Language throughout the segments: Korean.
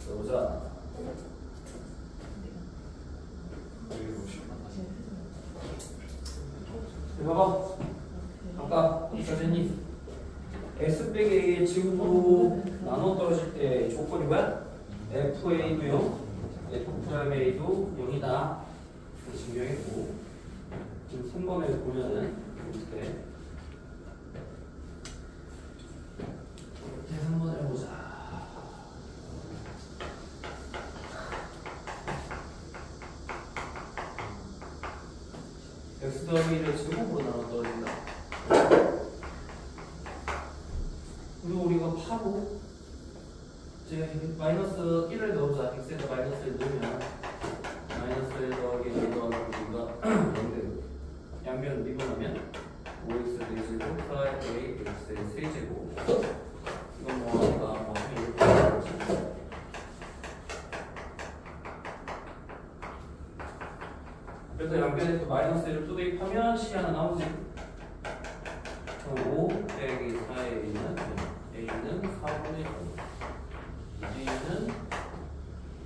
보자. 봐봐. 아까 선생님 S 빼기 A의 지우로 나눠 떨어질 때 조건이 뭐야? FA도 0, F'A도 0이다. 증명했고 지금 3번에 보면은 이렇게 3번을 해보자. X 더하기 1의 제곱으로 나눠 떨어진다. 그리고 우리가 파고 이제 마이너스 1을 넣어보자. X에다 마이너스 1 넣으면 마이너스 1 더하기 1 더하기 2가 0되고 양변 미분하면 5x 4제곱 4a x의 세제곱 이건 뭐 아까 뭐 이렇게 나오지. 그래서 양변에 또 마이너스 1을 또 대입하면 C 하나 나오지. 5 빼기 4의 A는 A는 4분의 0 B는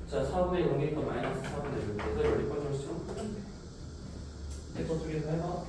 자 4분의 0이니까 마이너스 4분의 1 그래서 여기 빠져서 시험 풀면 돼. 내 것 쪽에서 해봐.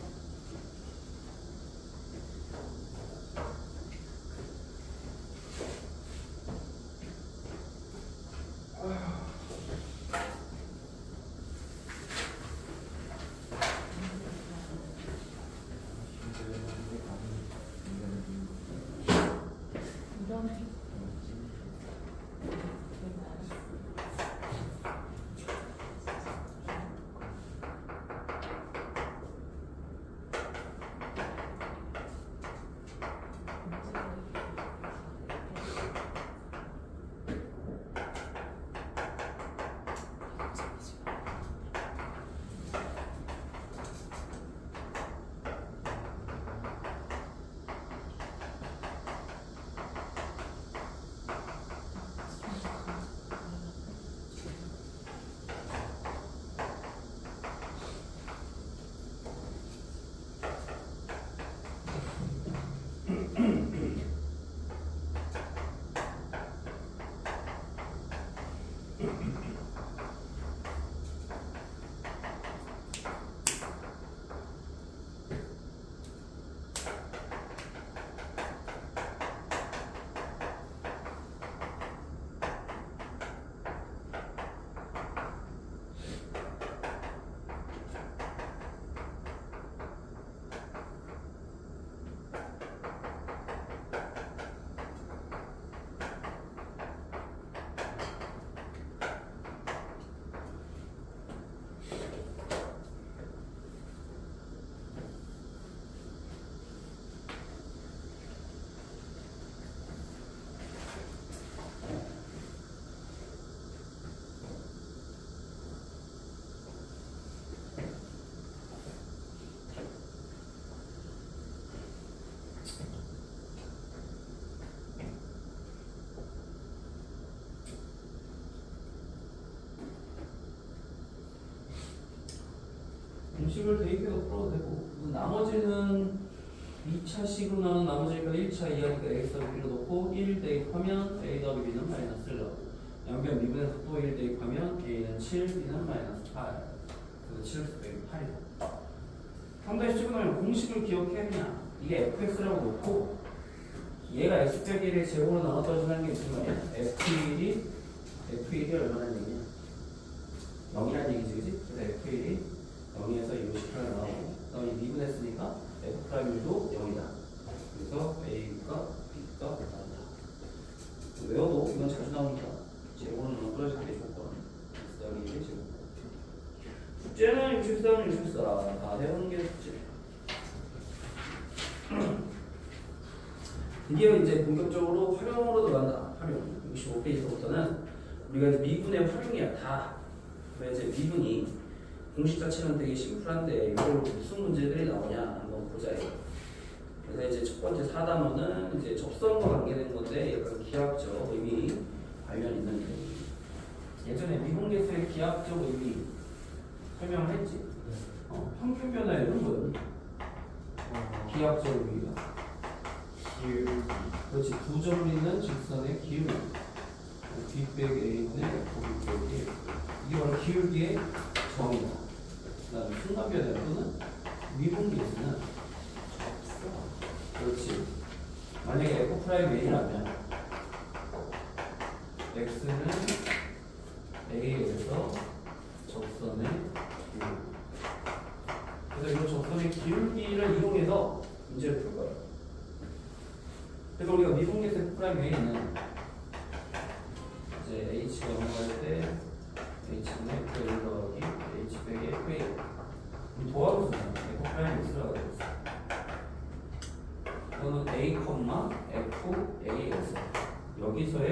공식을 대입해서 풀어도 되고 나머지는 2차식으로 나눈 나머지가 1차 이하니까 x를 B로 놓고 1 대입하면 a 더하기 b는 마이너스 1 나오고 양변 미분에서 또 1 대입하면 a는 7, b는 마이너스 8 그래서 7 빼기 8이다. 상당히 쉽게 말하면 공식을 기억해야 그냥 이게 fx라고 놓고 얘가 x 빼기 1의 제곱으로 나눠 떨어진다는 게 무슨 말이야? f1이 얼마나 얘기냐? 0이라는 얘기지 그치? 그래서 f1이 0에서 이거 10% 나오고 그다음에 미분했으니까 F'도 0이다. 그래서 A가 B가 나온다. 외워도 이건 자주 나오니까 제곱은 떨어질 때 조건 X더하기 1의 제곱 숙제는 64는 64 다 해오는 게 숙제. 드디어 이제 본격적으로 활용으로 들어간다. 활용 65페이지부터는 우리가 이제 미분의 활용이야 다. 그래서 이제 미분이 공식 자체는 되게 심플한데 이걸 무슨 문제들이 나오냐 한번 보자. 그래서 이제 첫 번째 4단원은 이제 접선과 관계된 건데 약간 기하학적 의미 관련 있는데 예전에 미분계수의 기하학적 의미 설명을 했지. 평균 변화율은 뭐였니? 기하학적 의미가 그렇지. 두 점을 있는 직선의 기울기. B 빼기 A분의 F 빼기 1. 이게 바로 기울기의 정의다. 그 다음에 순간변화 또는 미분계수는 그렇지. 만약에 F'A라면 X는 A에서 적선의 기울기. 그래서 이 적선의 기울기를 이용해서 문제를 풀 거예요. 그래서 우리가 미분계수 F'A는 이제 H가 넘어갈 때 H는 F1 더하기 H 빼기 FA. 우리 도함수는 F'X라고 되었어. 이거는 A, F, A에서 여기서의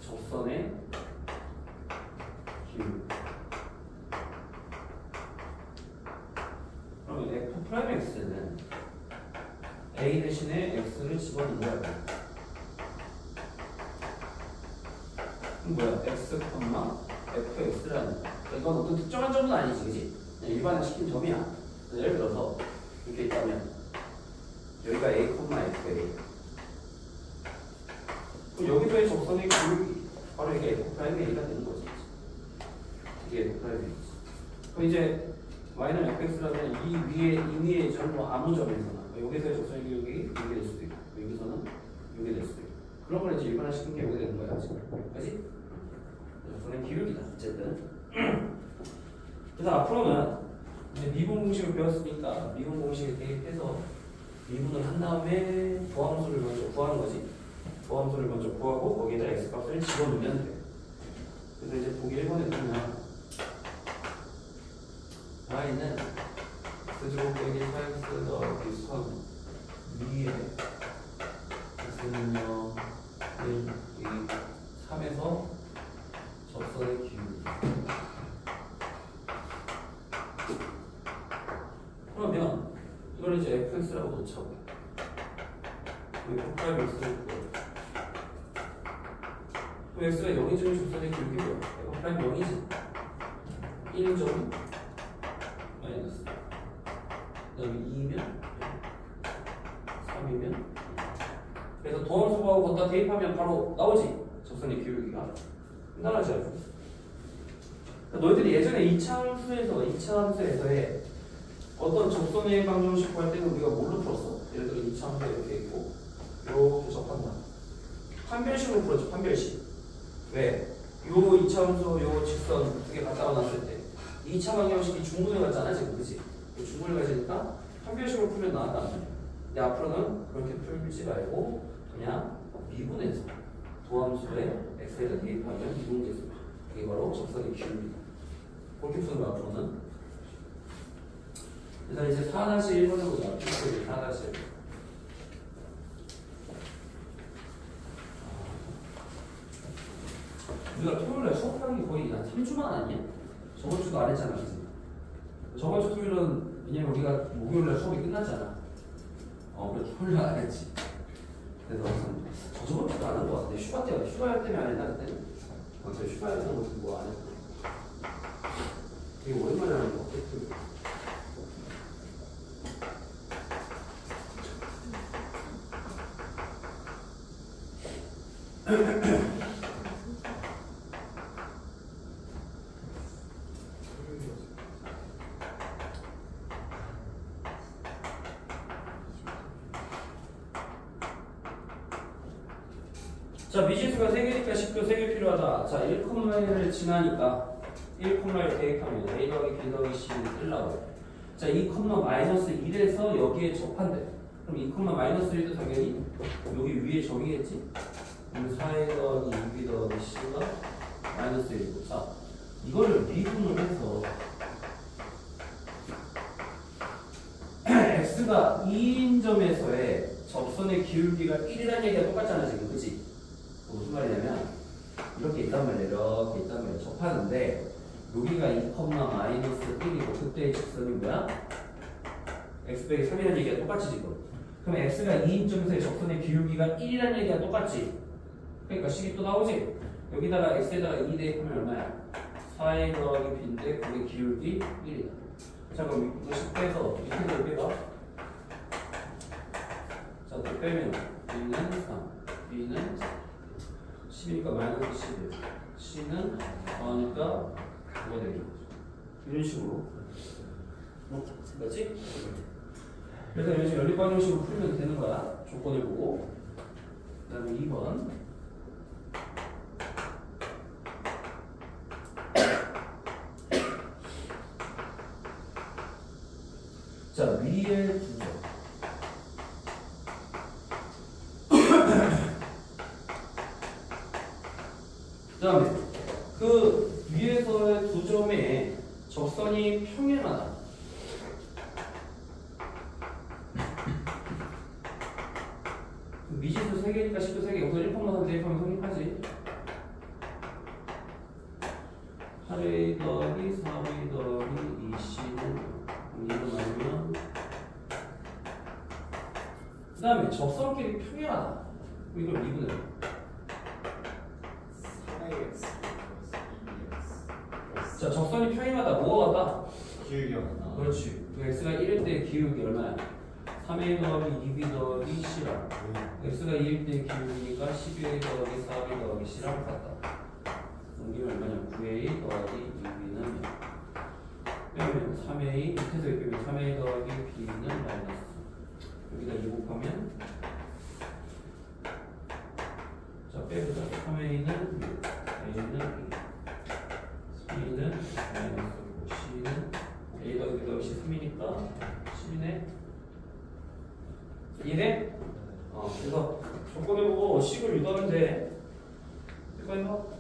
적선의 기울기. 그러면 F'X는 A 대신에 X를 집어넣는 거야. 그럼 뭐야? X, Fx라는 거야. 이건 어떤 특정한 점은 아니지, 그지? 그냥 일반화시킨 점이야. 예를 들어서 이렇게 있다면 여기가 A, FA. 그럼 여기서의 적선의 기울기 바로 이게 F'A가 되는 거지. 이게 F'A지. 그럼 이제 Y는 fx라면 이 위에 점 뭐 아무 점에서나 여기서의 적선의 기울기 이게 될 수도 있고 여기서는 이게 될 수도 있고 그런 걸 이제 일반화시킨 게 여기 되는 거야, 그렇지? 적선의 기울기다. 어쨌든 그래서 앞으로는 이제 미분 공식을 배웠으니까 미분 공식을 대입해서 미분을 한 다음에 도함수를 먼저 구하는 거지. 도함수를 먼저 구하고 거기에다 x값을 집어넣으면 돼. 그래서 이제 보기 1번에 보면 y는 x제곱 빼기 4x 더하기 선 위에 x는요 1, 2, 3에서 적선의 기울기. 그러면 이걸 이제 fx라고 놓자고. 여기 F'X를 놓고 x가 0이점이 적선의 기울기 뭐야? F'X 0이지. 1점 마이너스. 그 다음에 2면 3이면 그래서 도함수하고 걷다 대입하면 바로 나오지. 적선의 기울기가 끝나가지 않고. 그러니까 너희들이 예전에 2차 함수에서의 어떤 적선의 방정식 구할 때는 우리가 뭘로 풀었어? 예를 들어 2차 함수가 이렇게 있고 이렇게 접한다. 판별식으로 풀었죠. 판별식. 왜? 요 2차 함수 요 직선 두 개 갖다가 놨을 때 2차 방정식이 중분을 갖잖아 지금, 그치? 중분을 가지니까 판별식으로 풀면 나왔단 말이야. 근데 앞으로는 그렇게 풀지 말고 그냥 미분해서 도함수에 x에다 대입하면 미분계수. 이게 바로 적선의 기울기다. 그렇게 푸는 거야 앞으로는. 그래서 이제 4-1번을 보자. 4-1. 우리가 토요일에 수업하는 게 거의 한 3주만 아니야? 저번 주도 안 했잖아, 그치? 저번 주 토요일은 왜냐면 우리가 목요일날 수업이 끝났잖아. 그래서 토요일 안 했지. 그래서 저번 주도 안 한 거 같아. 휴가할 때문에 안 했나 그때는? 그래서 휴가할 때는 뭐 안 했고. 되게 오랜만에 하는 거 같아. 자, 미지수가 3개니까 10도 3개 필요하다. 자, 1,1을 지나니까 1,1 대입하면 A 더하기 B 더하기 C는 1 나와요. 자, 2,-1에서 여기에 접한대. 그럼 2,-1도 당연히 여기 위에 점이겠지? 그럼 4A 더하기 2B 더하기 C가 마이너스 1이고. 자, 이거를 미분을 해서 X가 2인 점에서의 접선의 기울기가 1이라는 얘기가 똑같잖아 지금, 그치? 무슨 말이냐면 이렇게 있단 말이야. 이렇게 있단 말이야. 접하는데 여기가 2,-1이고 그때의 직선이 뭐야? x 빼기 3이라는 얘기가 똑같지 지금. 그럼 x가 2인 점에서의 접선의 기울기가 1이라는 얘기가 똑같지. 그러니까 식이 또 나오지. 여기다가 x에다가 2 대입하면 얼마야? 4a 더하기 b인데 그게 기울기 1이다. 자, 그럼 이거 10 빼서 밑에 몇 빼봐? 자, 자, 또 빼면 B는 3, B는 10이니까 마이너스 11, C는 더하니까 9가 되겠죠. 이런 식으로. 맞지? 그래서 이런 식으로 연립 방정식으로 풀면 되는 거야. 조건을 보고. 그 다음에 2번. 자, 위에 두 점. 그 다음에 그 위에서의 두 점의 접선이 평행하다. 미지수 3개니까 10도 3개. 우선 1펌만 3대 1펌이 성립하지. 8a 더하기 4a 더하기 2c는 이거 말면 그 다음에 접선끼리 평행하다. 이걸 미분해. 4x 자, 접선이 평행하다. 뭐가 같다? 기울기가 같나? 그렇지. 그 x가 1일 때 기울기 얼마야? 3a 더하기 2b 더하기 c랑 x가 2일 때 기울기니까 12a 더하기 4b 더하기 c랑 같다. 넘기면 얼마냐? 9a 더하기 2b는 빼면 3a 밑에서 이렇게 빼면 3a 더하기 b는 마이너스 여기다 2 곱하면 자 빼보자. 3a는 6 a는 2 b는 마이너스 5 c는 a 더하기 b 더하기 c 3이니까 10이네. 이해돼? 그래서 조건을 보고 식을 유도하면 돼. 이거 해봐.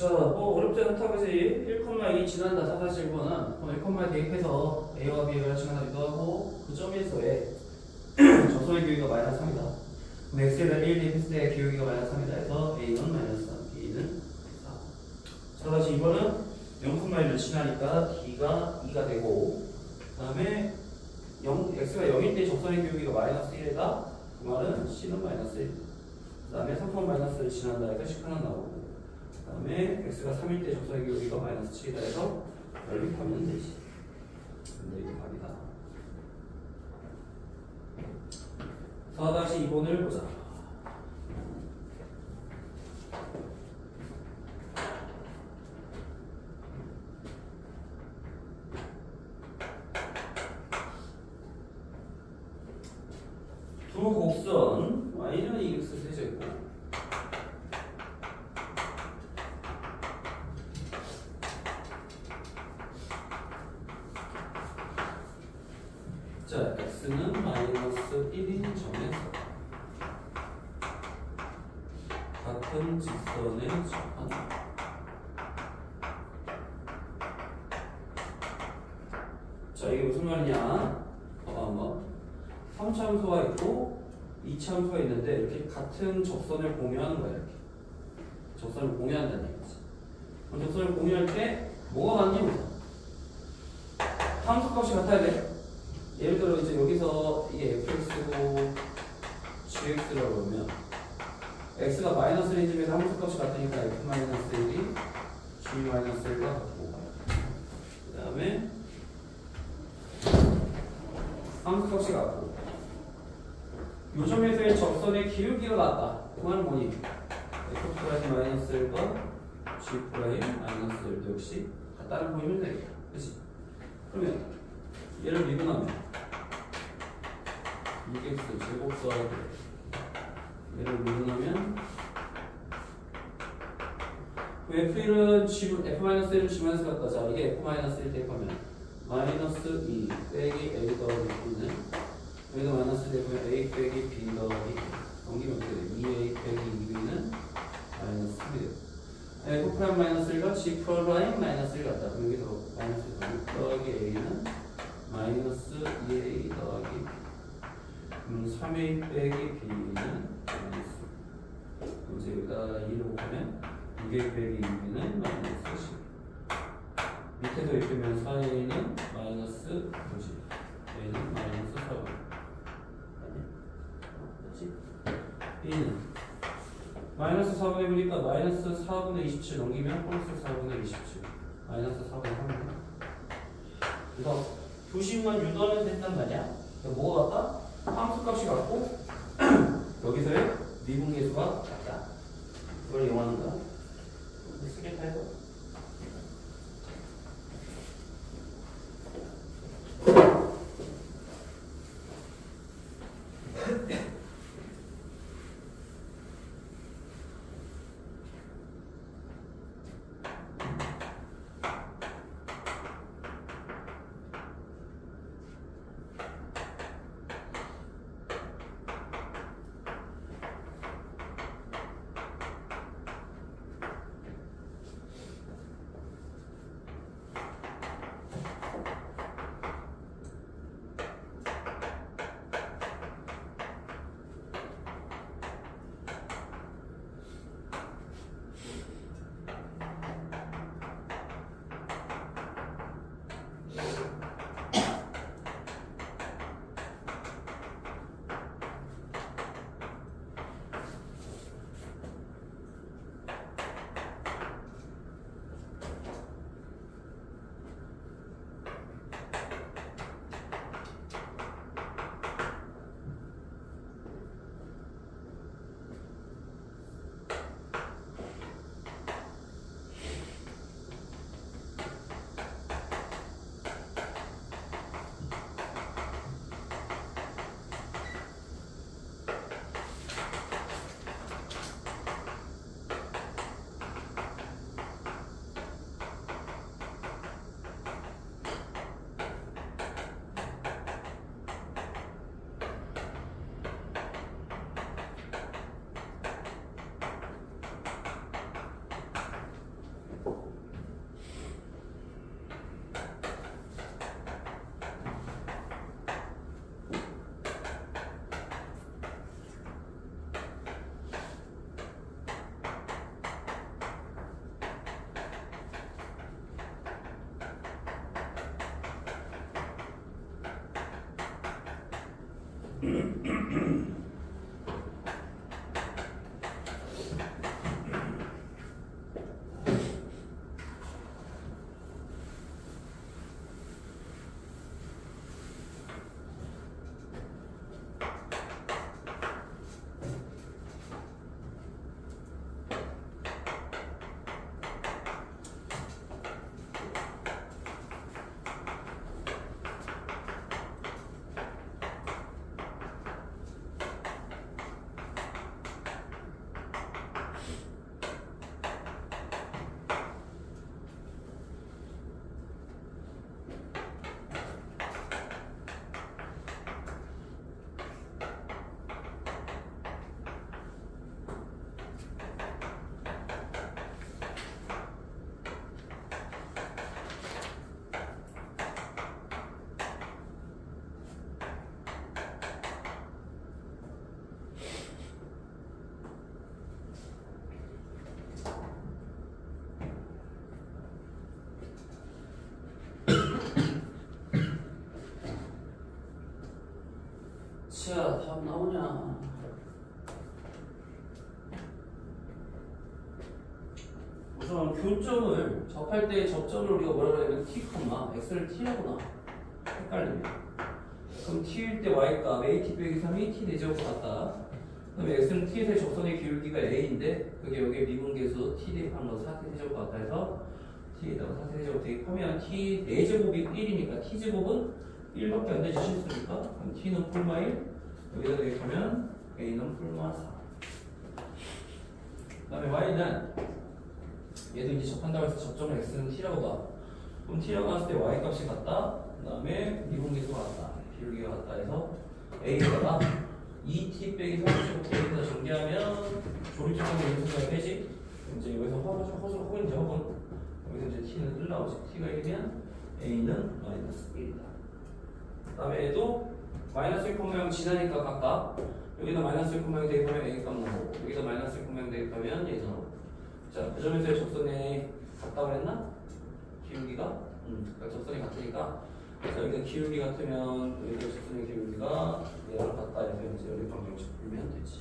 자, 뭐 어렵지 않다 그지? 1,2 지난다 사사실번은 1,2 대입해서 A와 B의 관계가 나기도 하고 그 점에서의 저소의 기울기가 마이너스 3이다. 그럼 X에다 1 대입했을 때 기울기가 마이너스 3이다 해서 A는 마이너스 3, B는 4. 자, 다시 이번은 0,1을 지나니까 D가 2가 되고 그 다음에 X가 0일 때 적선의 기울기가 마이너스 1이다. 그 말은 C는 마이너스 1. 그 다음에 3, 마이너스를 지난다 해서 10 하나 나오고 그 다음에 x가 3일 때 적선의 기울기가 마이너스 7이다 해서 연립하면 되지. 근데 이게 답이다. 4-2번을 보자. 두 곡선 y는 2x 세제곱 자, x는 마이너스 1인 점에서 같은 직선에 접한다. 자, 이게 무슨 말이냐? 봐봐 한번. 3참수가 있고 2참수가 있는데 이렇게 같은 적선을 공유하는 거야. 이렇게 적선을 공유한다는 얘기지. 그럼 적선을 공유할 때 뭐가 맞니? 함수값이 같아야 돼. 예를 들어 이제 여기서 이게 fx고 gx라고 그러면 x가 마이너스 1인 집에서 함수값이 같으니까 f-1이 g-1과 같고 그 다음에 함수값이 같고 요점에서의 적선의 기울기가 같다. 그 말은 뭐니? f'-1과 g'-1도 역시 같다는 보이면 되겠다. 그치? 그러면 얘를 미분하면 6x 제곱 더하기 얘를 미분하면 f1은 f-1은 g-1 같다. 자, 이게 f-1 대입하면 마이너스 2 빼기 a 더하기 b는 여기도 마이너스 대입하면 a 빼기 b 더하기 넘기면 어떻게 돼? 2a 빼기 2b는 마이너스 3이 돼요. f'-1과 g'-1 같다. 그럼 여기서 마이너스 6 더하기 a는 마이너스 2a 더하기 3a 빼기 b는 마이너스 이제 여기다 2를 곱하면 6a 빼기 2b는 마이너스 10 밑에서 입히면 4a는 마이너스 90 a는 마이너스 4 아니야? 그렇지? b는 마이너스 4분의 9니까 마이너스 4분의 27 넘기면 플러스 4분의 27 마이너스 4분의 3 그래서 부식만 유도하면 된단 말이야. 뭐가 같다? 함수값이 같고 여기서의 미분계수가 같다. 그걸 이용하는 거야. 쓰겠다 해서 자, 답 나오냐? 우선 교점을 접할 때 접점을 우리가 뭐라 그러냐면 t, x를 t라고 나. 헷갈리면. 그럼 t일 때 y값 at 빼기 3이 t 대제곱 같다. 그다음에 x는 t에서의 접선의 기울기가 a인데 그게 여기에 미분계수 t 대입한 거 4t 대제곱 같다 해서 t에다가 4t 대제곱 대입하면 t 4제곱이 1이니까 t 제곱은 1밖에 안 되지 실수니까 그럼 t는 뿔마 1 여기다 대입하면 a는 뿔마 4. 그 다음에 y는 얘도 이제 접한다고 해서 접점을 x는 t라고 봐. 그럼 t라고 했을 때 y 값이 같다. 그 다음에 미분계수가 같다. 비율기가 같다 해서 a에다가 2t 빼기 30제곱 여기다 정리하면 조립적으로 여기서 그냥 빼지. 이제 여기서 허근 이제 허근 여기서 이제 t는 1 나오지. t가 1이면 a는 마이너스 1이다. 그 다음에 얘도 마이너스 1 모양 지나니까 각각 여기다 마이너스 1 모양 대입하면 a 값 나오고 여기다 마이너스 1 모양 대입하면 얘도 나오고. 자, 그 점에서의 접선에 같다고 그랬나? 기울기가? 그러니까 접선이 같으니까 자, 여기가 기울기 같으면 여기가 접선의 기울기가 얘랑 같다 해서 이제 여기 방정식 풀면 되지.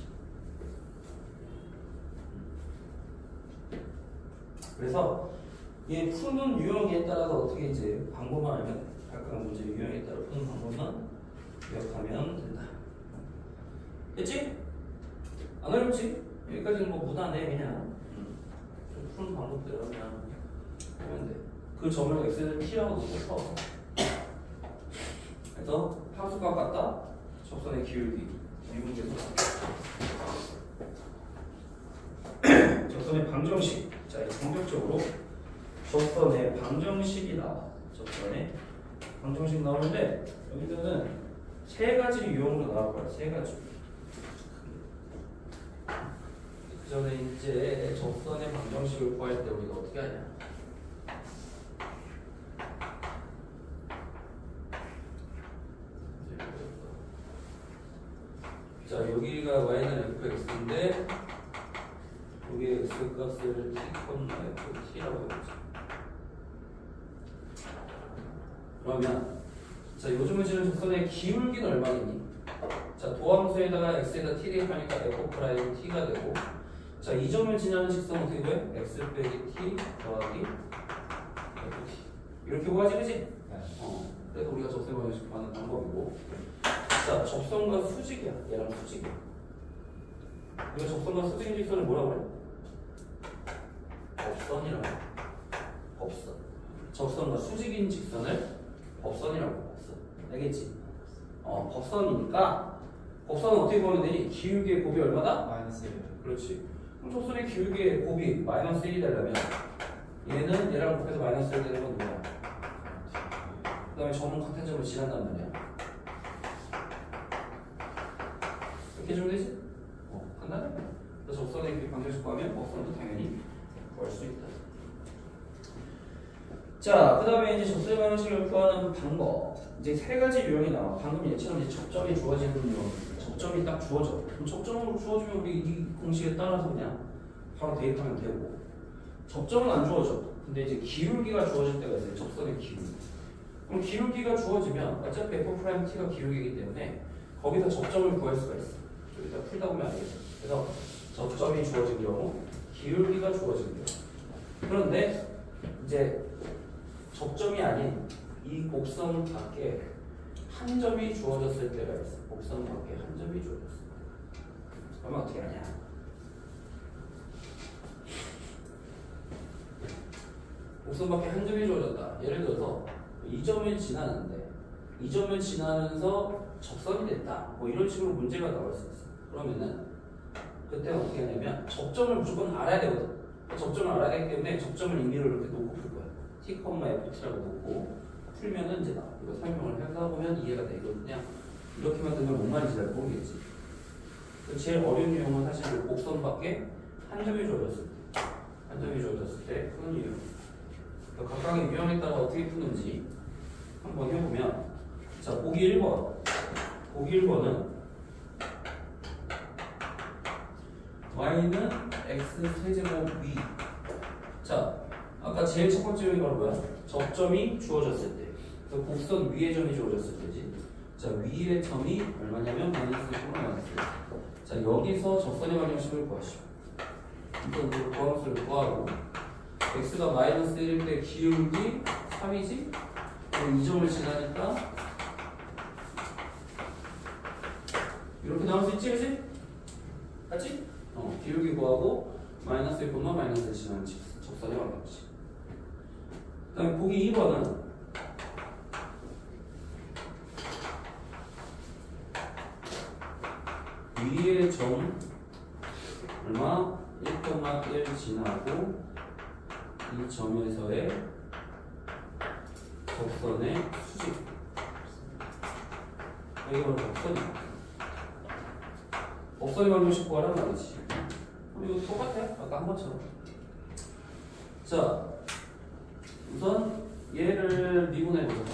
그래서 얘 푸는 유형에 따라서 어떻게 이제 방법만 알면 각각 문제 유형에 따라 푸는 방법만 기억하면 된다. 됐지? 안 어렵지? 여기까지는 뭐 무난해 그냥. 좀 푸는 방법대로 그냥 하면 돼. 그 점을 x는 t라고 놓고 그래서 함수값 같다. 접선의 기울기 미분계수 접선의 방정식. 자, 본격적으로 접선의 방정식이 나와. 접선의 방정식 나오는데 여기서는 세 가지 유형으로 나올 거야. 세 가지. 그 전에 이제 접선의 방정식을 구할 때 우리가 어떻게 하냐? 자, 여기가 y는 fx인데 여기 x 값을 t, t라고 해보자. 그러면 자, 요즘 문제는 접선의 기울기는 얼마겠니? 자, 도함수에다가 x에다 t 대입하니까 f 프라임 t가 되고 자, 이 점을 지나는 직선 어떻게 돼? x 빼기 t 더하기 ft 이렇게 구하지 그지? 네. 그래서 우리가 접선 방정식 구하는 방법이고 자, 접선과 수직이야. 얘랑 수직이야. 이거 접선과 수직인 직선을 뭐라고 그래? 법선이라고 해. 법선. 접선과 수직인 직선을 법선이라고 해. 법선. 알겠지? 법선이니까 법선은 어떻게 보면 되니? 기울기의 곱이 얼마다? 마이너스 1. 그렇지. 그럼 접선의 기울기의 곱이 마이너스 1이 되려면 얘는 얘랑 곱해서 마이너스 1 되는 건 뭐야? 그 다음에 점은 같은 점을 지난단 말이야. 이렇게 해주면 되지? 간단해. 그래서 접선의 방정식 구하면 법선도 당연히 구할 수 있다. 자, 그 다음에 이제 접선의 방정식을 구하는 방법. 이제 세 가지 유형이 나와. 방금 얘처럼 이제 접점이 주어지는 유형. 접점이 딱 주어져. 그럼 접점으로 주어지면 우리 이 공식에 따라서 그냥 바로 대입하면 되고. 접점은 안 주어져. 근데 이제 기울기가 주어질 때가 있어요. 접선의 기울기. 그럼 기울기가 주어지면 어차피 f'(t가) 기울기이기 때문에 거기서 접점을 구할 수가 있어. 좀 이따 풀다 보면 알겠죠. 그래서 접점이 주어진 경우, 기울기가 주어진 경우. 그런데 이제 접점이 아닌 이 곡선 밖에 한 점이 주어졌을 때가 있어. 곡선 밖에 한 점이 주어졌어. 그러면 어떻게 하냐? 곡선 밖에 한 점이 주어졌다. 예를 들어서 이 점을 지나는데 이 점을 지나면서 접선이 됐다. 뭐 이런 식으로 문제가 나올 수 있어. 그러면은 그때 어떻게 하냐면 접점을 무조건 알아야 되거든. 접점을 알아야 되기 때문에 접점을 임의로 이렇게 놓고 풀 거야. T, FT라고 놓고 풀면은 이제 나 이거 설명을 하다 보면 이해가 돼. 이거 그냥 이렇게만 들면 뭔 말인지 잘 모르겠지. 제일 어려운 유형은 사실 곡선 밖에 한 점이 주어졌을 때, 한 점이 주어졌을 때 푸는 유형. 각각의 유형에 따라 어떻게 푸는지 한번 해보면, 자, 보기 1번. 보기 1번은 y는 x 세제곱 v. 자, 아까 제일 첫 번째 유형이 바로 뭐야? 접점이 주어졌을 때. 그래서 곡선 위의 점이 주어졌을 때지. 자, 위의 점이 얼마냐면 마이너스 1, 마이너스 1. 자, 여기서 접선의 방정식을 구하시오. 이건 구함수를 구하고, x가 마이너스 1일 때 기울기 3이지? 그럼 이 점을 지나니까 이렇게 나올 수 있지, 그치? 맞지? 기울기 구하고 마이너스 1, 마이너스 1 지나는 접선의 방정식. 그 다음에 보기 2번은 위의 점 얼마? 1,1 지나고 이 점에서의 접선의 수직. 이게 바로 접선이야. 접선의 방정식 구하란 말이지. 이거 똑같아. 아까 한 것처럼. 자, 우선 얘를 미분해보자.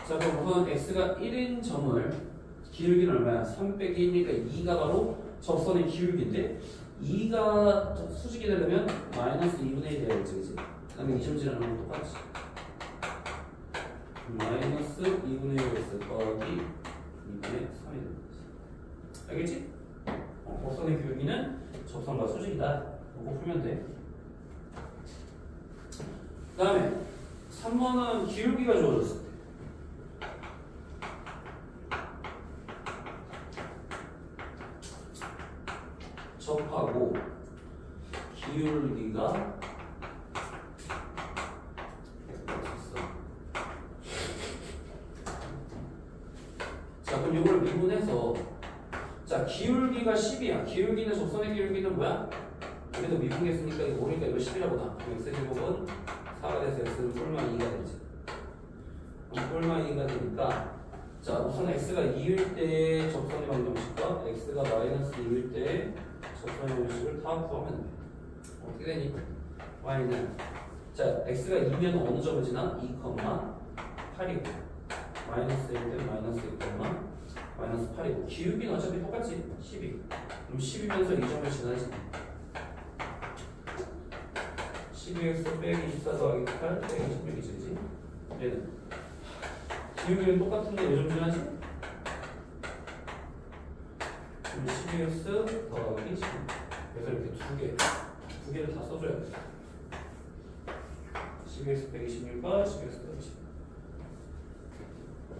자, 그럼 우선 x가 1인 점을 기울기는 얼마야? 3 빼기 1이니까 2가 바로 접선의 기울기인데 2가 수직이 되려면 마이너스 2분의 1이 돼야겠지, 그치? 그 다음에 2점 지나는 건 똑같지. 마이너스 2분의 1x 더하기 2분의 3이 되는 거지. 알겠지? 곡선의 기울기는 접선과 수직이다. 이거 풀면 돼. 그 다음에 3번은 기울기가 주어졌을 때. 접하고 기울기가 자, 그럼 이걸 미분해서 자, 기울기가 10이야. 기울기는 접선의 기울기는 뭐야? 여기도 미분했으니까 이거 모르니까 이거 10이라고 나. 그럼 x제곱은 4가 돼서 x는 뿔만 2가 되지. 그럼 뿔만 2가 되니까 자, 우선 x가 2일 때 접선의 방정식과 x가 마이너스 2일 때 접선의 방정식을 다 구하면 돼. 어떻게 되니? y는 자, x가 2면 어느 점을 지나? 2,8이고 마이너스 1대 마이너스 1, 마이너스 8이고 기울기는 어차피 똑같지? 12. 그럼 12면서 이 점을 지나지. 12x 빼기 24 더하기 8 빼기 16이지. 얘는 기울기는 똑같은데 왜 점 지나지? 그럼 12x 더하기 16. 그래서 이렇게 두 개를 다 써줘야 돼. 12x 빼기 16과 12x 빼기 16.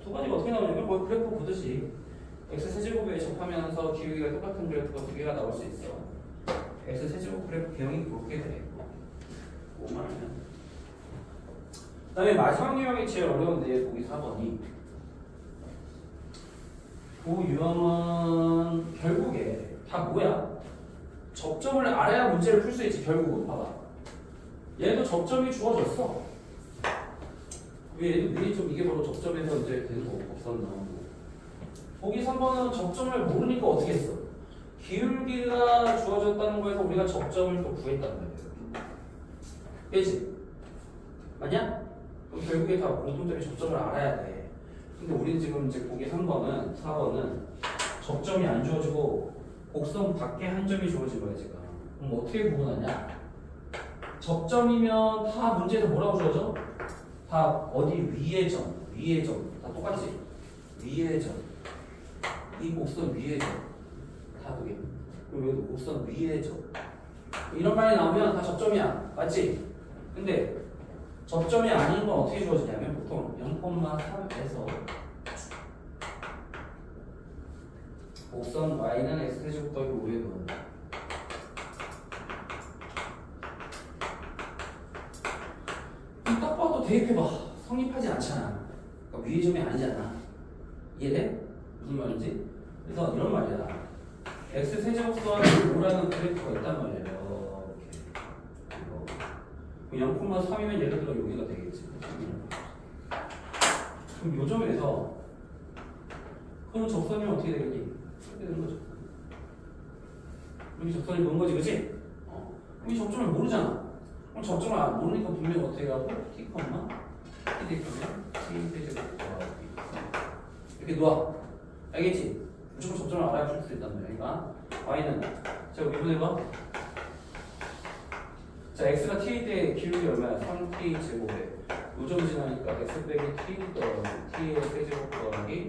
두 가지가 어떻게 나오냐면 거의 그래프 보듯이 x 세제곱에 접하면서 기울기가 똑같은 그래프가 두 개가 나올 수 있어. x 세제곱 그래프 개형이 그렇게 돼. 뭐만 하면. 그 다음에 마지막 유형이 제일 어려운데 보기 4번이. 그 유형은 결국에 다 뭐야? 접점을 알아야 문제를 풀 수 있지. 결국은 봐봐. 얘도 접점이 주어졌어. 얘도 미리 좀 이게 바로 접점에서 이제 되는 거고 법선 나오고. 보기 3번은 접점을 모르니까 어떻게 했어? 기울기가 주어졌다는 거에서 우리가 접점을 또 구했단 말이야. 그치? 맞냐? 그럼 결국에 다 공통점이 접점을 알아야 돼. 근데 우리는 지금 이제 보기 3번은 4번은 접점이 안 주어지고 곡선 밖에 한 점이 주어진 거야 지금. 그럼 어떻게 구분하냐? 접점이면 다 문제에서 뭐라고 주어져? 다 어디 위의 점. 위의 점. 다 똑같지? 위의 점. 이 곡선 위의 점. 다 두 개. 그리고 여기도 곡선 위의 점. 이런 말이 나오면 다 접점이야. 맞지? 근데 접점이 아닌 건 어떻게 주어지냐면 보통 0,3에서 곡선 y는 x제곱 더하기 5의 근. 딱 봐도 대입해봐. 성립하지 않잖아. 그러니까 위의 점이 아니잖아. 이해돼? 무슨 말인지? 그래서 이런 말이야. x세제곱 더하기 5라는 그래프가 있단 말이에요. 이렇게. 0,3이면 예를 들어 여기가 되겠지. 그럼 요 점에서 그럼 적선이면 어떻게 되겠니? 이렇게 되는 거죠. 여기 적선이 뭔 거지, 그치? 이 적점을 모르잖아. 그럼 적점을 모르니까 분명히 어떻게 하고 t, t 되면 t 세제곱 더하기 이렇게 놓아. 알겠지? 무조건 접점을 알아야 풀 수 있단 말이야. 그러니까 y는 자 이번해봐. 자 x가 t 때 기울기 얼마야? 3t 제곱에 요점 지나니까 x 빼기 t 더하기 t의 세제곱 더하기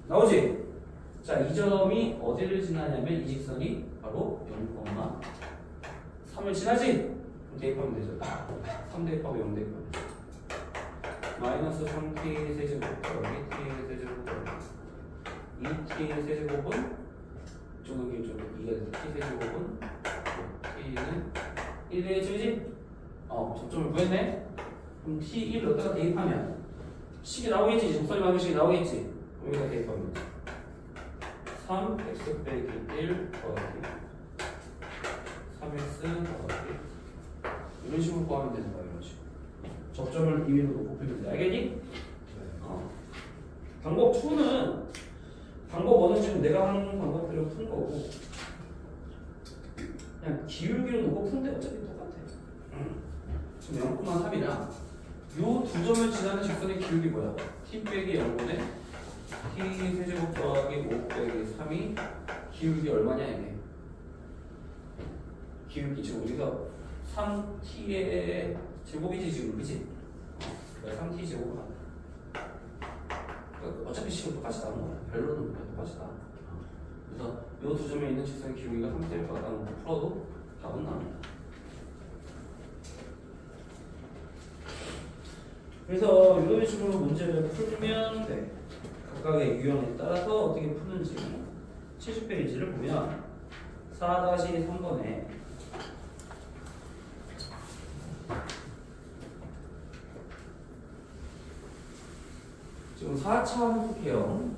나오지? 자 이 점이 어디를 지나냐면 이 직선이 바로 0,3을 지나지? 그럼 대입하면 되죠. 3 대입하고 0 대입하면 마이너스 3t 세제곱 더하기 t의 세제곱 더하기 2t의 세제곱은 이쪽은 이쪽은 2가 돼서 t 세제곱은 t는 1의 점이지? 접점을 구했네? 그럼 t1을 넣다가 대입하면 식이 나오겠지? 접선이 맞는 식이 나오겠지? 여기다 대입하면 3x 빼기 1 더하기 3x 더하기 이런 식으로 구하면 되는 거야. 이런 식으로 접점을 임의로 놓고 풀면 돼. 알겠니? 방법 2는 방법 1은 지금 내가 하는 방법대로 푼 거고 그냥 기울기로 놓고 푼데 어차피 똑같아. 지금 0,3이랑 요 두 점을 지나는 직선의 기울기 뭐야? t 빼기 0분의 t 세제곱 더하기 5 빼기 3이 기울기 얼마냐 이게? 기울기 지금 우리가 3t의 제곱이지 지금 그치? 3t 제곱을 한다. 어차피 식은 똑같이 나오는 거야. 별로는 똑같이 나와. 그래서 이 두 점에 있는 직선의 기울기가 3t일 것 같다는 거 풀어도 답은 나옵니다. 그래서 이런 식으로 문제를 풀면 돼. 각각의 유형에 따라서 어떻게 푸는지 70페이지를 보면 4-3번에 지금 4차 함수형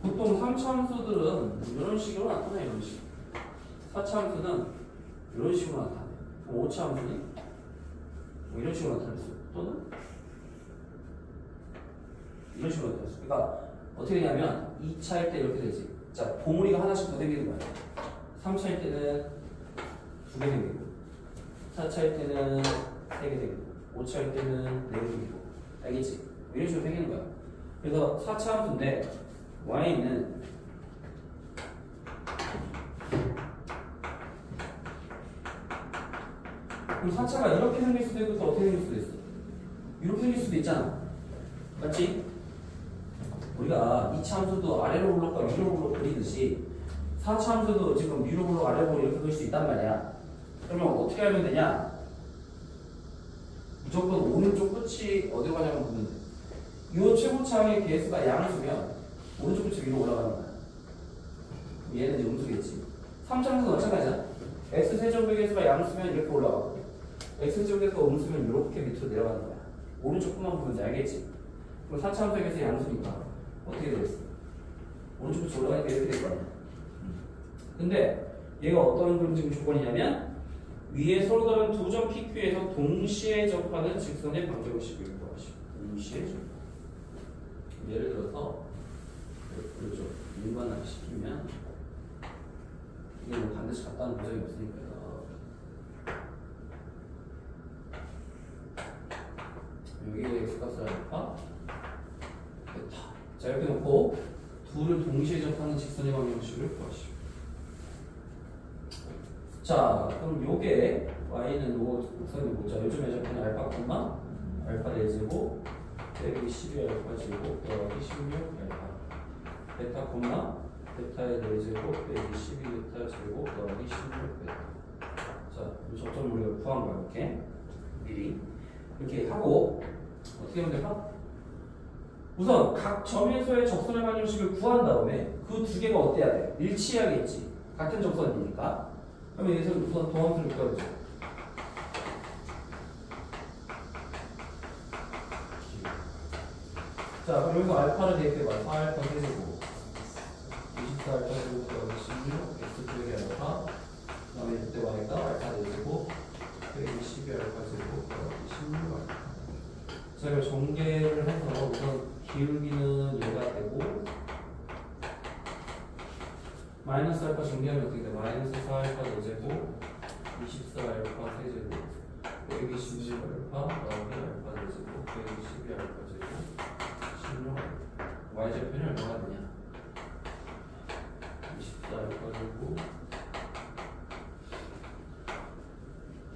보통 3차 함수들은 이런 식으로 나타나요. 이런 식으로 4차 함수는 이런 식으로 나타나요. 5차 함수는 뭐 이런 식으로 나타날 수 있어요. 또는 이런 식으로 나타날 수 있어요. 그러니까 어떻게 되냐면 2차일 때 이렇게 되지. 자, 봉우리가 하나씩 더 생기는 거야. 3차일 때는 2개 생기고 4차일 때는 3개 생기고 5차일 때는 4개 생기고 알겠지? 이런 식으로 생기는 거야. 그래서 4차 함수인데 y는 그럼 4차가 이렇게 생길 수도 있고 또 어떻게 생길 수도 있어? 이렇게 생길 수도 있잖아. 맞지? 우리가 2차 함수도 아래로 블록과 위로 블록 그리듯이 4차 함수도 지금 위로 블록 아래로 블록 이렇게 그릴 수 있단 말이야. 그러면 어떻게 하면 되냐? 무조건 오른쪽 끝이 어디로 가냐면 보면 돼. 이 최고차의 개수가 양수면 오른쪽 끝이 위로 올라가는 거야. 얘는 이제 음수겠지. 3차 함수도 마찬가지야. x세제곱의 개수가 양수면 이렇게 올라가고 x제곱에서 음수면 이렇게 밑으로 내려가는 거야. 오른쪽 끝만 보면 돼. 알겠지? 그럼 4차 함수의 개수 양수니까 어떻게 되겠어? 오른쪽 끝이 올라가니까 이렇게 될 거 아니야. 근데 얘가 어떤 그럼 지금 조건이냐면 위에 서로 다른 두 점 PQ에서 동시에 접하는 직선의 방정식을 구하시오. 동시에 접. 예를 들어서 그렇죠. 일반화 시키면 이게 뭐 반드시 같다는 보장이 없으니까요. 여기에 x값을 알파 베타. 자 이렇게 놓고 둘을 동시에 접하는 직선의 방정식을 구하시오. 자, 그럼 요게 y는 우선이 뭐죠? 요즘에 접하는 알파 콤마 알파 4제곱 빼기 12알파 제곱 더하기 16 알파 베타 콤마 베타의 4제곱 빼기 12 베타 제곱 더하기 16 베타. 자, 저점 우리가 구한 거야. 이렇게 미리 이렇게 하고 어떻게 하면 될까? 우선 각 점에서의 적선의 방정식을 구한 다음에 그 두 개가 어때야 돼? 일치해야겠지. 같은 적선이니까. 그러면 여기서 우선 도함수를 구하죠. 자, 그럼 여기서 알파를 대입해봐. 4알파 세제곱 24알파 제곱 더하기 16 x 빼기 알파 그 다음에 이때 y가 알파 4제곱 빼기 12알파 제곱 더하기 16알파. 자, 이걸 전개를 해서 우선 기울기는 얘가 되고 마이너스 알파 전개하면 어떻게 돼? 마이너스 4알파 4제곱 24알파 세제곱 빼기 16알파 더하기 알파 4제곱 빼기 12알파 제곱 16알파. y절편이 얼마가 되냐? 24알파 제곱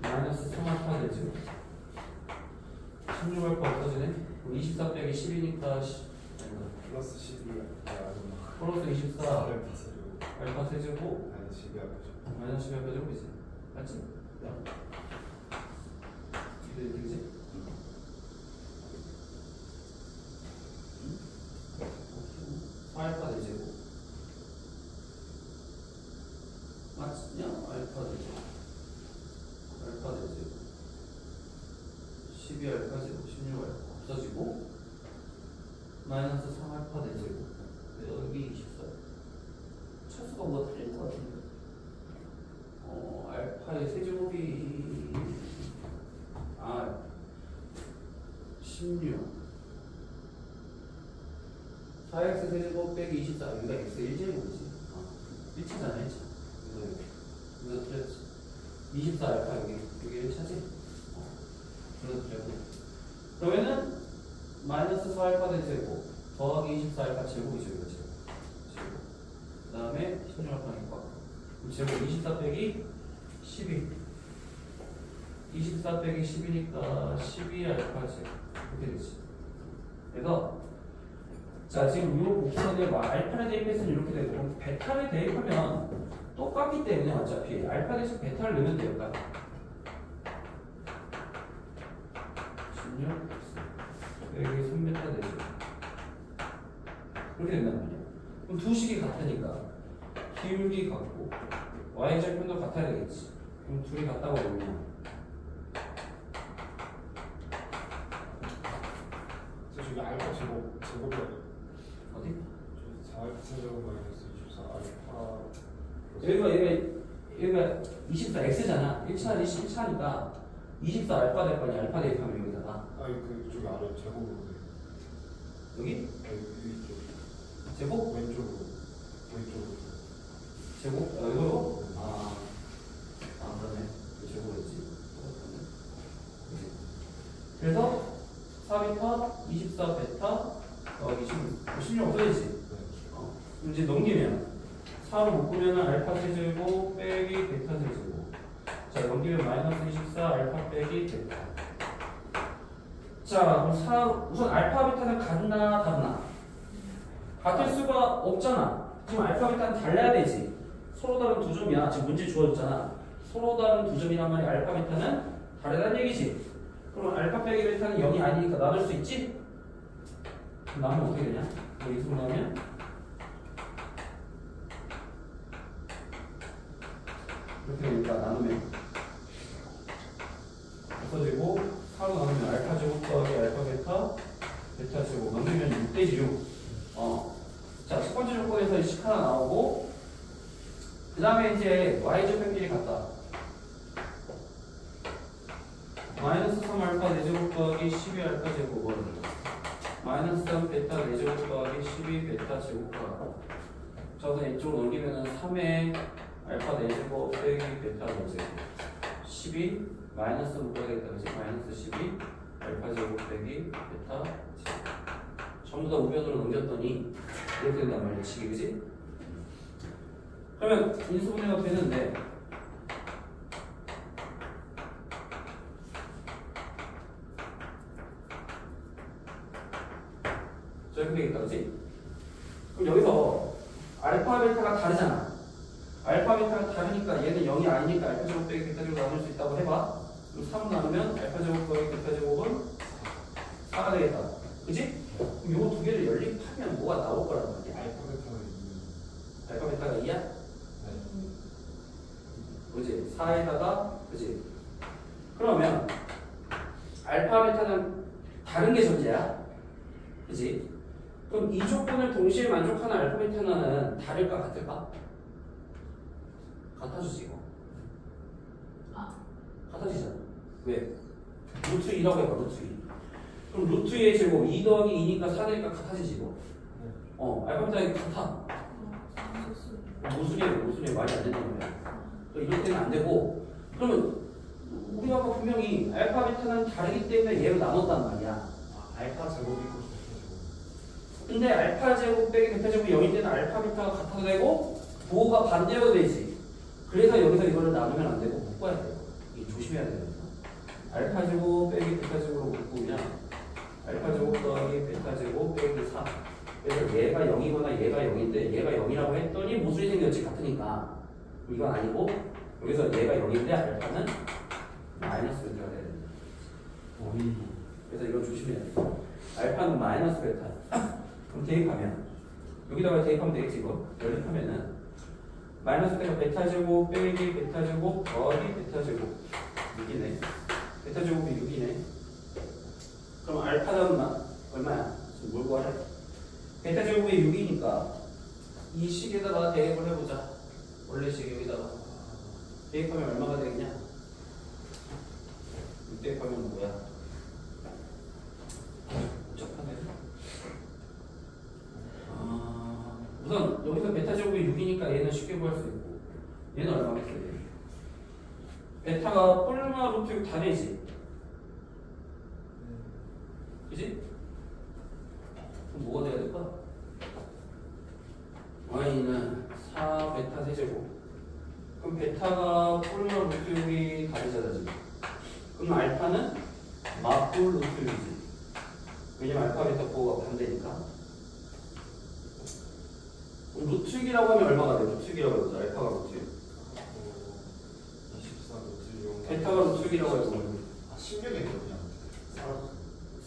마이너스 3알파 되죠. 16알파 없어지네? 24 빼기 10이니까 플러스 12 플러스 24 알파 세제곱 마이너스 12 알파 마이너스 12알파 제곱이지. 맞지? 이렇게 되지? 4알파 세제곱 맞냐? 알파 세제곱 알파 세제곱 12알파 제곱 16알파 없어지고 마이너스 3알파 세제곱 여기 24 차수가 뭐가 틀릴 것 같은데 알파의 세제곱이 16 4x 세제곱 빼기 24 여기가 x 1제곱이지 1차잖아 1차 이거 틀렸지 24 알파 여기 1차지 이거 틀렸고 그러면은 마이너스 4알파 제곱 더하기 24 알파 제곱이죠 이거 제곱 그 다음에 16알파니까 제곱 24 빼기 12 24 빼기 10이니까 12알파 제곱 이렇게 되지. 그래서 자 지금 이 곡선에 알파를 대입했으면 이렇게 되고 그럼 베타를 대입하면 똑같기 때문에 어차피 알파 대신 베타를 넣으면 돼요. 16 빼기 3베타 되죠. 그렇게 된단 말이야. 그럼 두 식이 같으니까 기울기 같고 y절편도 같아야 되겠지. 그럼 둘이 같다고 보면 저기 알파 제곱이야. 어디? 4알파 제곱 마이너스 24 알파 여기가 24x잖아. 1차니까 24 알파 될 거니 알파 대입하면 여기다가 아니 그쪽이 아래 제곱으로 돼. 여기? 여기 쪽 제곱? 왼쪽으로 제곱? 이거로? 그러네. 제곱이지. 그래서 4베타, 24베타 더하기 16 없어지지? 그럼 이제 넘기면 4로 묶으면 알파 세제곱 빼기 베타 세제곱. 자, 넘기면 마이너스 24 알파 빼기 베타. 자, 그럼 우선 알파 베타는 같나 다르나? 같을 수가 없잖아. 지금 알파 베타는 달라야 되지. 서로 다른 두 점이야. 지금 문제 주어졌잖아. 서로 다른 두 점이란 말이 알파 베타는 다르다는 얘기지. 그럼 알파 빼기 베타는 0이 아니니까 나눌 수 있지? 그럼 나누면 어떻게 되냐? 여기서 나누면 이렇게 되니까 나누면 없어지고 4로 나누면 알파 제곱 더하기 알파 베타 제곱 넘기면 6대지 6. 자, 첫 번째 조건에서 이 식 하나 나오고 그 다음에 이제 y절편끼리 같다. 마이너스 3알파 4제곱 더하기 12알파 제곱은 마이너스 3베타 4제곱 더하기 12베타 제곱과 저서 이쪽으로 넘기면 3의 알파 4제곱 빼기 베타 4제곱 12 마이너스 묶어야겠다. 그치? 마이너스 12 알파 제곱 빼기 베타 제곱 전부 다 우변으로 넘겼더니 이렇게 된단 말이야. 식이 그지? 그러면 인수분해가 되는데 이렇게 되겠다, 그지? 그럼 여기서 알파, 베타가 다르잖아. 알파, 베타가 다르니까 얘는 0이 아니니까 알파 제곱 빼기 베타 제곱 나눌 수 있다고 해봐. 그럼 3 나누면 알파 제곱 빼기 베타 제곱은 4가 되겠다. 그지? 그럼 요거 두 개를 연립하면 뭐가 나올 거란 말이야. 알파, 베타가 2야? 네. 그지? 4에다가, 그지? 그러면 알파, 베타는 다른 게 존재야. 그지? 그럼 이 조건을 동시에 만족하는 알파, 베타는 다를까, 같을까? 같아지지, 이거. 같아지잖아. 왜? 루트 2라고 해봐, 루트 2. 그럼 루트 2의 제곱 2 더하기 2니까 4니까 같아지지, 이거. 알파, 베타가 같아. 모순이에요. 말이 안 된다는 거야. 이럴 때는 안 되고, 그러면 우리가 아까 분명히 알파, 베타는 다르기 때문에 얘로 나눴단 말이야. 알파 제곱이 있고 근데 알파 제곱 빼기 베타 제곱이 0일 때는 알파, 베타가 같아도 되고 부호가 반대여도 되지. 그래서 여기서 이거를 나누면 안 되고 묶어야 돼요. 이게 조심해야 돼요. 알파 제곱 빼기 베타 제곱으로 묶으면 알파 제곱 더하기 베타 제곱 빼기 4. 그래서 얘가 0이거나 얘가 0인데 얘가 0이라고 했더니 모순이 생겼지, 같으니까. 이건 아니고 여기서 얘가 0인데 알파는 마이너스 베타가 돼야 된다. 그래서 이건 조심해야 돼. 알파는 마이너스 베타. 그럼 대입하면 여기다가 대입하면 되겠지, 이거. 연립하면은 마이너스 베타 제곱 빼기 베타 제곱 더하기 베타 제곱 6이네. 베타 제곱이 6이네. 그럼 알파는 얼마야? 지금 뭘 구하래? 베타 제곱이 6이니까 이 식에다가 대입을 해보자. 원래 식 여기다가 대입하면 얼마가 되겠냐? 6 대입하면 뭐야? 복잡하네. 우선 여기서 베타 제곱이 6이니까 얘는 쉽게 구할 수 있고, 얘는 얼마겠어? 베타가 뿔마 루트 6 다 되지? 그지? 그럼 뭐가 돼야 될까? y는 4 베타 세제곱. 그럼 베타가 뿔마 루트 6이 다르잖아, 지금. 그럼 알파는 마뿔 루트 6이지. 왜냐면 알파, 베타 부호가 반대니까. 루트 6이라고 하면 얼마가 돼? 루트 6이라고 해보자. 알파가 루트 6. 24 루트 6. 베타가 루트 6이라고 해보자. 16이네요, 그냥.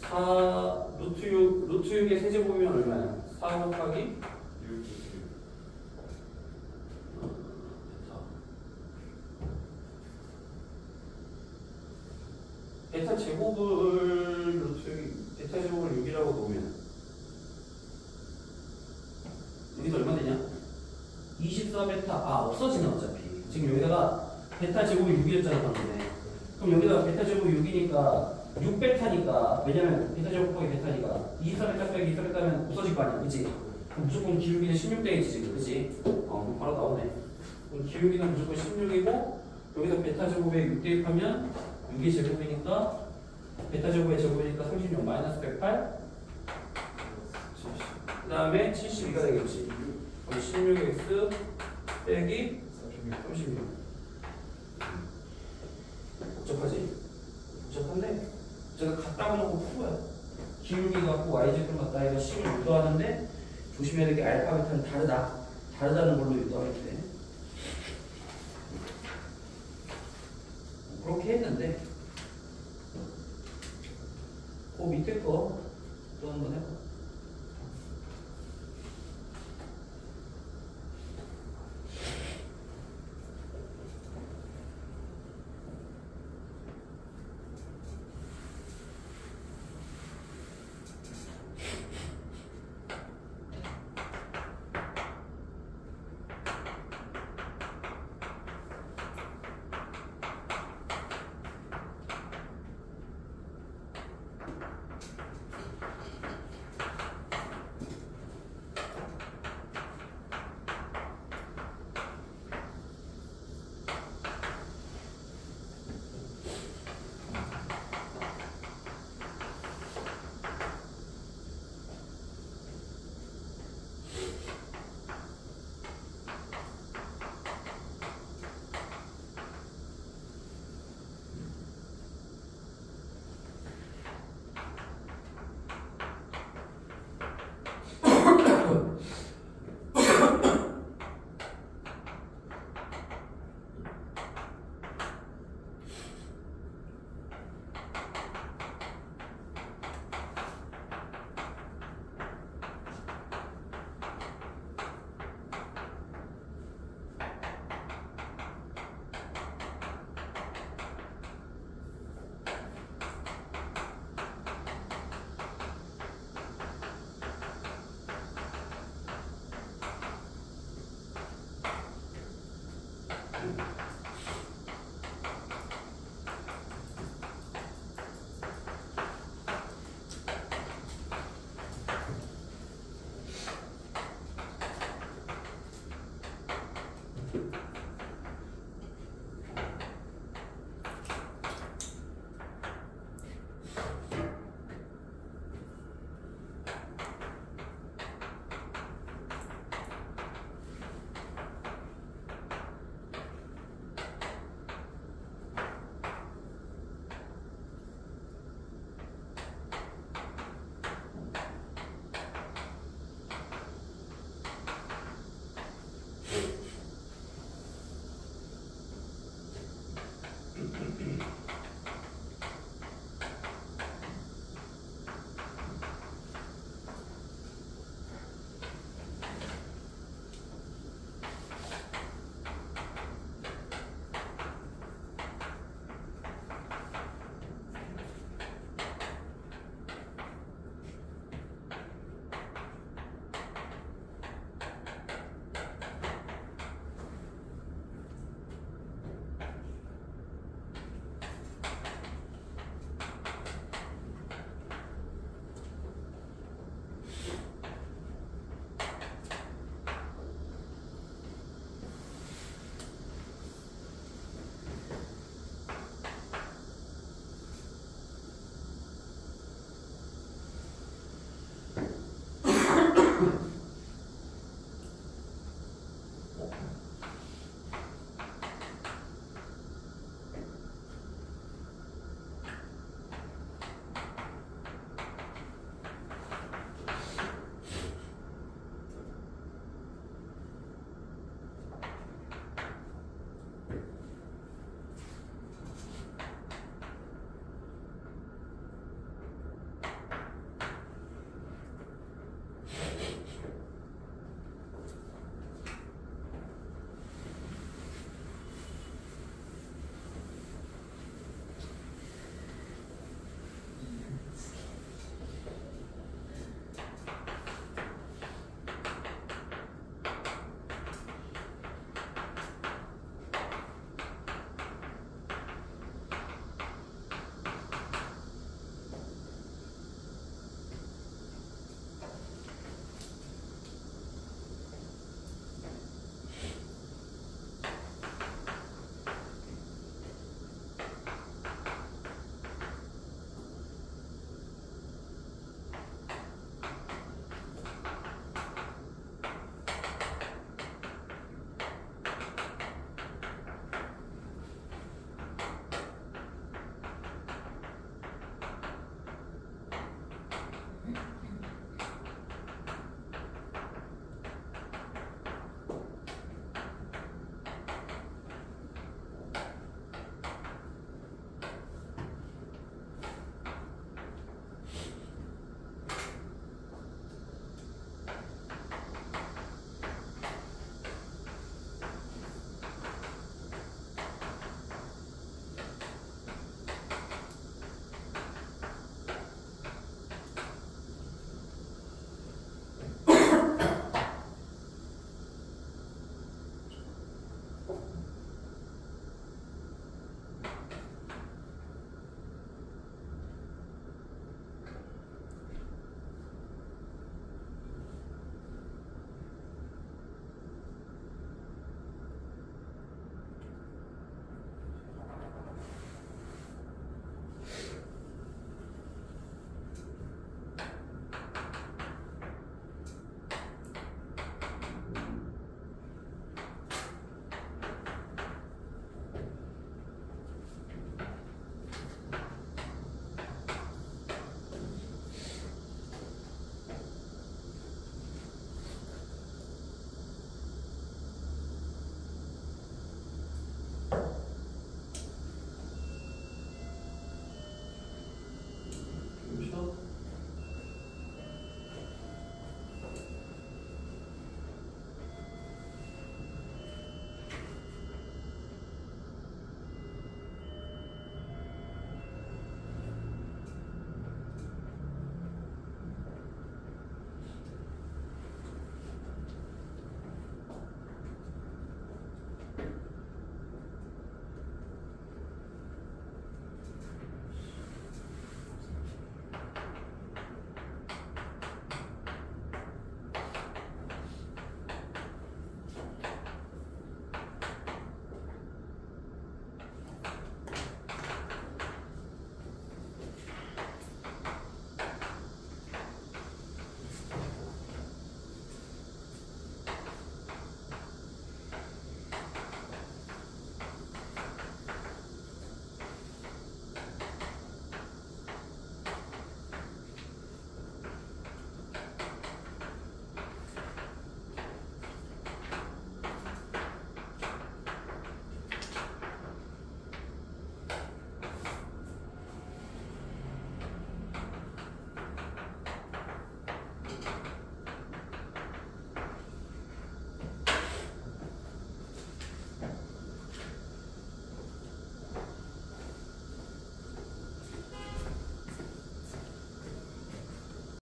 4 루트 6의 세제곱이면 얼마야? 4 곱하기 6 베타 제곱을 베타 제곱을 6이라고 놓으면 여기서 얼마 되냐? 24 베타 없어지네 어차피. 지금 여기다가 베타 제곱이 6이었잖아 방금에. 그럼 여기다가 베타 제곱이 6이니까 6베타니까, 왜냐면 베타 제곱 곱하기 베타니까 24 베타 빼기 24 베타면 없어질 거 아니야, 그치? 그럼 무조건 기울기는 16 되겠지 지금, 그치? 그럼 바로 나오네. 그럼 기울기는 무조건 16이고 여기서 베타 제곱에 6 대입하면 6의 제곱이니까 베타 제곱의 제곱이니까 36 마이너스 108. 그 다음에 72가 되겠지. 그럼 16x 빼기 36. 복잡하지? 복잡한데 제가 갖다가 놓고 푼 거야. 기울기 갖고 y제곱 갖다 해서 10을 유도하는데 조심해야 될 게 알파 베타는 다르다는 걸로 유도하게 돼. 그렇게 했는데 그 밑에 거 또 한번 해봐.